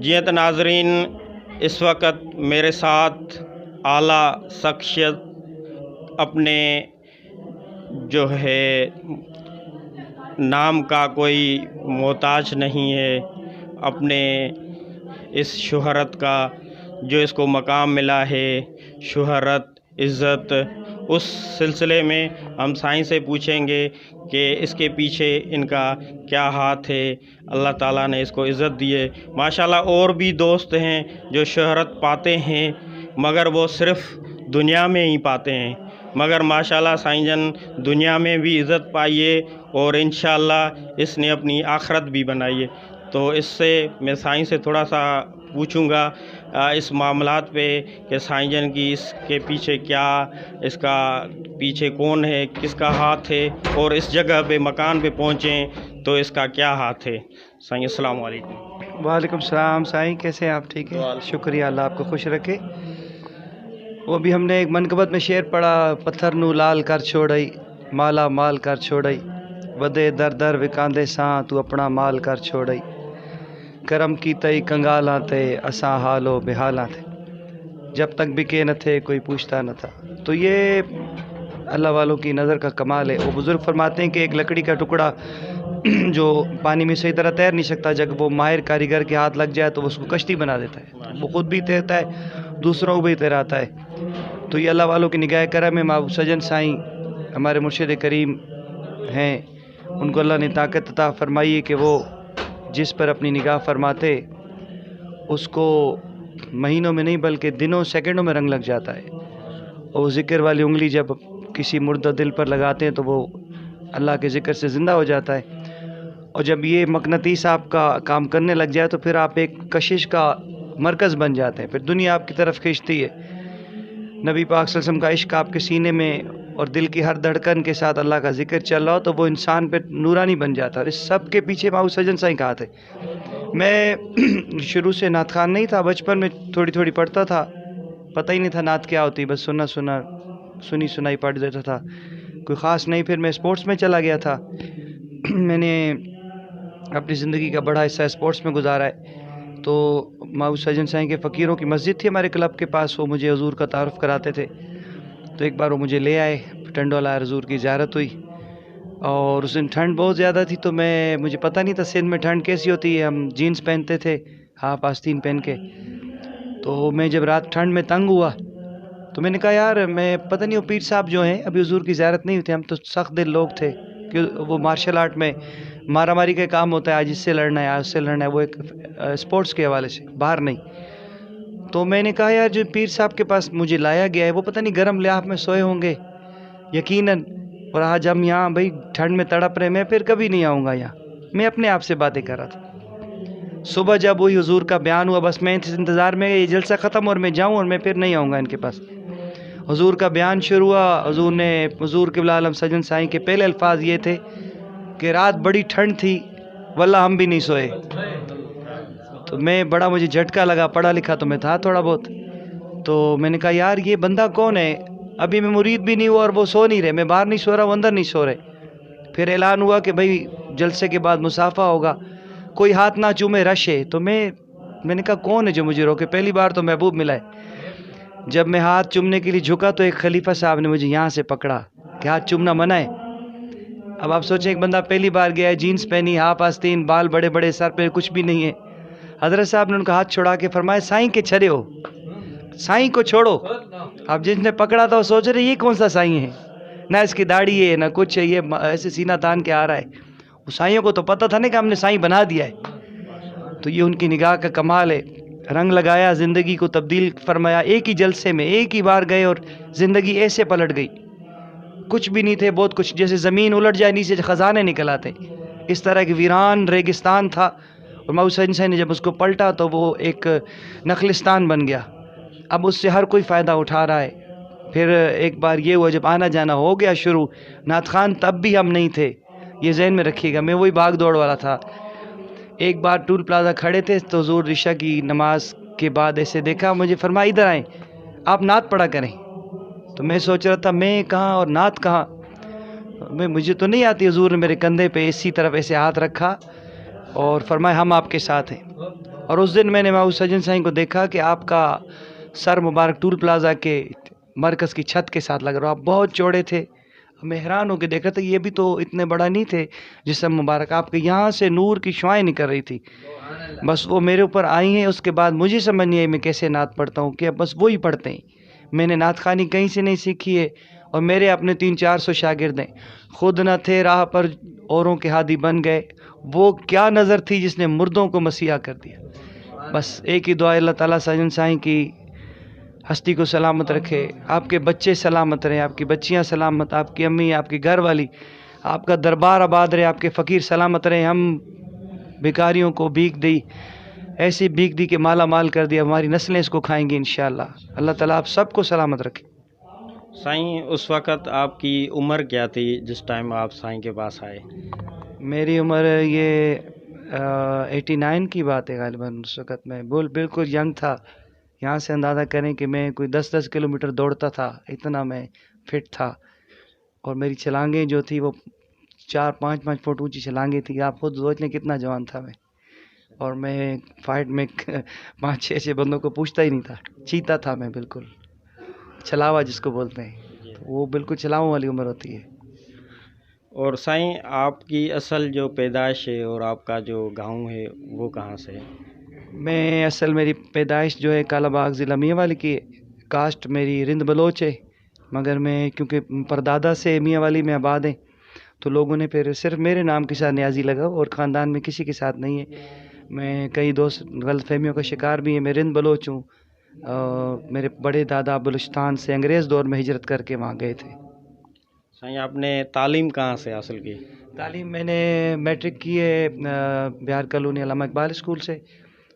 जीत नाजरीन, इस वक्त मेरे साथ आला शख्सियत अपने जो है नाम का कोई मोहताज नहीं है, अपने इस शोहरत का जो इसको मकाम मिला है, शोहरत, इज़्ज़त, उस सिलसिले में हम साईं से पूछेंगे कि इसके पीछे इनका क्या हाथ है। अल्लाह ताला ने इसको इज़्ज़त दी है। माशाल्लाह और भी दोस्त हैं जो शोहरत पाते हैं मगर वो सिर्फ़ दुनिया में ही पाते हैं, मगर माशाल्लाह साईं जन दुनिया में भी इज़्ज़त पाई है और इंशाअल्लाह इसने अपनी आखरत भी बनाई है। तो इससे मैं साईं से थोड़ा सा पूछूंगा इस मामलात पे कि साईं जन की इसके पीछे क्या, इसका पीछे कौन है, किसका हाथ है और इस जगह पे मकान पे पहुँचें तो इसका क्या हाथ है। साईं अस्सलाम वालेकुम। वालेकुम सलाम। साईं कैसे हैं आप? ठीक है, शुक्रिया, अल्लाह आपको खुश रखे। वो भी हमने एक मनकबत में शेर पढ़ा, पत्थर नू लाल कर छोड़ई, माला माल कर छोड़ई, वदे दर दर विकांदे सां तू अपना माल कर छोड़ई, करम की तई कंगाला थे असां हालो बेहाला थे, जब तक बिके न थे कोई पूछता न था। तो ये अल्लाह वालों की नज़र का कमाल है। वो बुज़ुर्ग फरमाते हैं कि एक लकड़ी का टुकड़ा जो पानी में सही तरह तैर नहीं सकता, जब वो माहिर कारीगर के हाथ लग जाए तो उसको कश्ती बना देता है। वो खुद भी तैरता है, दूसरों को भी तैराता है। तो ये अल्लाह वालों की निगाह करम है। महबूब सजन साईं हमारे मुर्शिद करीम हैं, उनको अल्लाह ने ताकत अता फरमाई है कि वो जिस पर अपनी निगाह फरमाते उसको महीनों में नहीं बल्कि दिनों सेकंडों में रंग लग जाता है। और वो ज़िक्र वाली उंगली जब किसी मुर्दा दिल पर लगाते हैं तो वो अल्लाह के ज़िक्र से ज़िंदा हो जाता है। और जब ये मकनतीस आपका काम करने लग जाए तो फिर आप एक कशिश का मरकज़ बन जाते हैं, फिर दुनिया आपकी तरफ खींचती है। नबी पाक सल्लल्लाहु अलैहि वसल्लम का इश्क आपके सीने में और दिल की हर धड़कन के साथ अल्लाह का ज़िक्र चल रहा हो तो वो इंसान पे नूरानी बन जाता है। और इस सब के पीछे महबूब सजन साईं का हाथ है। मैं शुरू से नात खान नहीं था, बचपन में थोड़ी थोड़ी पढ़ता था, पता ही नहीं था नात क्या होती, बस सुनी सुनाई पढ़ देता था, कोई ख़ास नहीं। फिर मैं स्पोर्ट्स में चला गया था। मैंने अपनी ज़िंदगी का बड़ा हिस्सा स्पोर्ट्स में गुजारा है। तो महबूब सजन साईं के फ़कीरों की मस्जिद थी हमारे क्लब के पास, वो मुझे हुजूर का तारुफ़ कराते थे। तो एक बार वो मुझे ले आए, टंडोला हुजूर की ज़ियारत हुई और उस दिन ठंड बहुत ज़्यादा थी। तो मुझे पता नहीं था सिंध में ठंड कैसी होती है। हम जीन्स पहनते थे, हाफ आस्तीन पहन के। तो मैं जब रात ठंड में तंग हुआ तो मैंने कहा यार, मैं पता नहीं वो पीर साहब जो हैं अभी हुजूर की ज़ियारत नहीं हुई थी, हम तो सख्त दिल लोग थे कि वो मार्शल आर्ट में मारा मारी का काम होता है, आज इससे लड़ना है आज उससे लड़ना है, वो एक स्पोर्ट्स के हवाले से, बाहर नहीं। तो मैंने कहा यार जो पीर साहब के पास मुझे लाया गया है वो पता नहीं गर्म लिहाफ में सोए होंगे यकीनन, और आज हम यहाँ भाई ठंड में तड़प रहे, मैं फिर कभी नहीं आऊँगा यहाँ। मैं अपने आप से बातें कर रहा था। सुबह जब वही हुजूर का बयान हुआ, बस मैं इंतज़ार में ये जलसा ख़त्म और मैं जाऊँ और मैं फिर नहीं आऊँगा इनके पास। हुजूर का बयान शुरू हुआ। हुजूर क़िबला आलम सजन साईं के पहले अल्फाज ये थे कि रात बड़ी ठंड थी, वल्लाह हम भी नहीं सोए। तो मुझे झटका लगा, पढ़ा लिखा तो मैं था थोड़ा बहुत। तो मैंने कहा यार ये बंदा कौन है, अभी मैं मुरीद भी नहीं हुआ और वो सो नहीं रहे, मैं बाहर नहीं सो रहा, वो अंदर नहीं सो रहे। फिर ऐलान हुआ कि भाई जलसे के बाद मुसाफा होगा, कोई हाथ ना चूमे, रश है। तो मैंने कहा कौन है जो मुझे रोके, पहली बार तो महबूब मिला है। जब मैं हाथ चूमने के लिए झुका तो एक खलीफा साहब ने मुझे यहाँ से पकड़ा कि हाथ चूमना मना है। अब आप सोचें एक बंदा पहली बार गया है, जीन्स पहनी, हाफ आस्तीन, बाल बड़े बड़े, सर पे कुछ भी नहीं है। हजरत साहब ने उनका हाथ छुड़ा के फरमाया साईं के छरे हो, साईं को छोड़ो। अब जिसने पकड़ा था वो सोच रहे ये कौन सा साईं है, ना इसकी दाढ़ी है ना कुछ है, ये ऐसे सीना तान के आ रहा है। वो साईं को तो पता था ना कि हमने साईं बना दिया है। तो ये उनकी निगाह का कमाल है। रंग लगाया, ज़िंदगी को तब्दील फरमाया, एक ही जलसे में एक ही बार गए और ज़िंदगी ऐसे पलट गई। कुछ भी नहीं थे, बहुत कुछ, जैसे ज़मीन उलट जाए नीचे से ख़जाने निकल आते, इस तरह की वीरान रेगिस्तान था। और महबूब सजन साईं ने जब उसको पलटा तो वो एक नखलिस्तान बन गया। अब उससे हर कोई फ़ायदा उठा रहा है। फिर एक बार ये हुआ जब आना जाना हो गया शुरू, नात खान तब भी हम नहीं थे, ये जहन में रखिएगा, मैं वही भाग दौड़ वाला था। एक बार टूल प्लाजा खड़े थे तो हुजूर इशा की नमाज के बाद ऐसे देखा, मुझे फरमाया इधर आए, आप नात पढ़ा करें। तो मैं सोच रहा था मैं कहाँ और नात कहाँ, मुझे तो नहीं आती। हुजूर ने मेरे कंधे पे इसी तरफ ऐसे हाथ रखा اور فرمائے ہم آپ کے ساتھ ہیں. اور اس دن میں نے محبوب سجن سائیں کو دیکھا کہ آپ کا سر مبارک ٹول پلازا کے مرکز کی چھت کے ساتھ لگ رہا. آپ بہت چوڑے تھے. میں حیران ہو کے دیکھ رہا تھا یہ بھی تو اتنے بڑا نہیں تھے جسم مبارک. آپ کے یہاں سے نور کی شعائیں نکل رہی تھی. بس وہ میرے اوپر آئی ہیں. اس کے بعد مجھے سمجھ نہیں آئی میں کیسے نعت پڑھتا ہوں کہ بس وہی پڑھتے ہیں. میں نے نعت خوانی کہیں سے نہیں سیکھی ہے. اور میرے اپنے 300-400 شاگرد ہیں. خود نہ تھے راہ پر اوروں کے ہادی بن گئے. وہ کیا نظر تھی جس نے مردوں کو مسیحا کر دیا. بس ایک ہی دعا اللہ تعالیٰ سجن سائیں کی ہستی کو سلامت رکھے. آپ کے بچے سلامت رہیں, آپ کی بچیاں سلامت, آپ کی امی, آپ کی گھر والی, آپ کا دربار آباد رہے, آپ کے فقیر سلامت رہیں. ہم بھکاریوں کو بھیک دی, ایسی بھیک دی کہ مالا مال کر دیا. ہماری نسلیں اس کو کھائیں گی انشاءاللہ. اللہ تعالیٰ آپ سب کو سلامت رکھے. سائیں اس وقت آپ کی عمر کیا تھی جس ٹائم آپ سائیں کے پاس آئے؟ میری عمر یہ 89 کی بات ہے غالباً. اس وقت میں بالکل ینگ تھا. یہاں سے اندازہ کریں کہ میں کوئی 10 کلومیٹر دوڑتا تھا, اتنا میں فٹ تھا. اور میری چھلانگیں جو تھی وہ 4-5 فٹ اونچی چھلانگیں تھیں. آپ خود سوچ لیں کتنا جوان تھا میں. اور میں فائٹ میں 5-6 بندوں کو پوچھتا ہی نہیں تھا. چیتا تھا میں, بالکل چھلاوا جس کو بولتے ہیں. وہ بالکل چھلاؤں والی عمر ہوتی ہے. اور سائیں آپ کی اصل جو پیدائش ہے اور آپ کا جو گاؤں ہے وہ کہاں سے ہے؟ میں اصل میری پیدائش جو ہے کالا باغ ضلع میاں والی کی. کاسٹ میری رند بلوچ ہے, مگر میں کیونکہ پردادا سے میاں والی میں آباد ہیں تو لوگوں نے پھر صرف میرے نام کے ساتھ نیازی لگا اور خاندان میں کسی کے ساتھ نہیں ہے. میں کئی دوست غلط فہمیوں کا شکار بھی ہیں. میں رند بلوچ ہوں. میرے بڑے دادا بلوچستان سے انگریز دور میں ہجرت کر کے وہاں گئے تھے. سائیں آپ نے تعلیم کہاں سے حاصل کی؟ تعلیم میں نے میٹرک کی ہے بہار کالونی علامہ اقبال اسکول سے.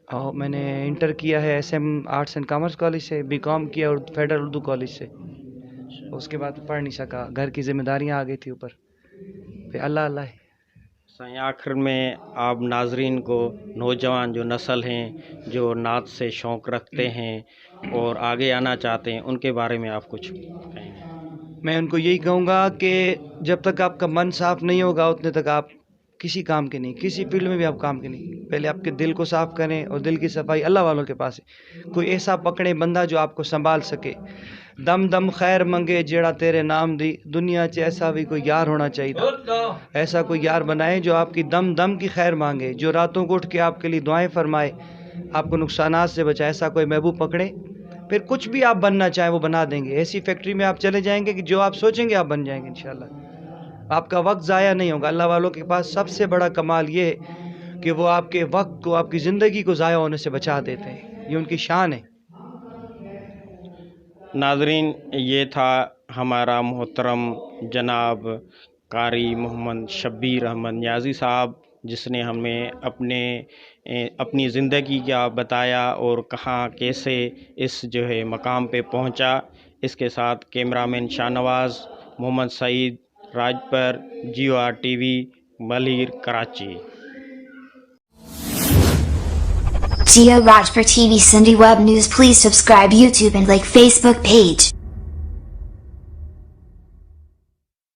اور میں نے انٹر کیا ہے SM arts and commerce college سے. BCom کیا اور فیڈرل اردو کالج سے. اس کے بعد پڑھ نہیں سکا, گھر کی ذمہ داریاں آ گئی تھی اوپر. پھر اللہ ہے. سائیں آخر میں آپ ناظرین کو, نوجوان جو نسل ہیں جو نعت سے شوق رکھتے ہیں اور آگے آنا چاہتے ہیں, ان کے بارے میں آپ کچھ کہیں گے؟ میں ان کو یہی کہوں گا کہ جب تک آپ کا من صاف نہیں ہوگا اتنے تک آپ کسی کام کے نہیں, کسی فیلڈ میں بھی آپ کام کے نہیں. پہلے آپ کے دل کو صاف کریں, اور دل کی صفائی اللہ والوں کے پاس ہے. کوئی ایسا پکڑے بندہ جو آپ کو سنبھال سکے. دم دم خیر منگے جیڑا تیرے نام دی, دنیا چ ایسا بھی کوئی یار ہونا چاہیے تھا. ایسا کوئی یار بنائے جو آپ کی دم دم کی خیر مانگے, جو راتوں کو اٹھ کے آپ کے لیے دعائیں فرمائے, آپ کو نقصانات سے بچائے. ایسا کوئی محبوب پکڑے, پھر کچھ بھی آپ بننا چاہیں وہ بنا دیں گے. ایسی فیکٹری میں آپ چلے جائیں گے کہ جو آپ سوچیں گے آپ بن جائیں گے انشاءاللہ. آپ کا وقت ضائع نہیں ہوگا. اللہ والوں کے پاس سب سے بڑا کمال یہ ہے کہ وہ آپ کے وقت کو, آپ کی زندگی کو ضائع ہونے سے بچا دیتے ہیں. یہ ان کی شان ہے. ناظرین, یہ تھا ہمارا محترم جناب قاری محمد شبیر احمد نیازی صاحب, جس نے ہمیں اپنی زندگی کا بتایا اور کہاں کیسے اس جو ہے مقام پہ پہنچا. اس کے ساتھ camera man Shah Nawaz, Muhammad Saeed Rajpar, GOR TV, Malir, Karachi. GO Rajpur TV Sindhi Web News. Please subscribe YouTube and like Facebook page.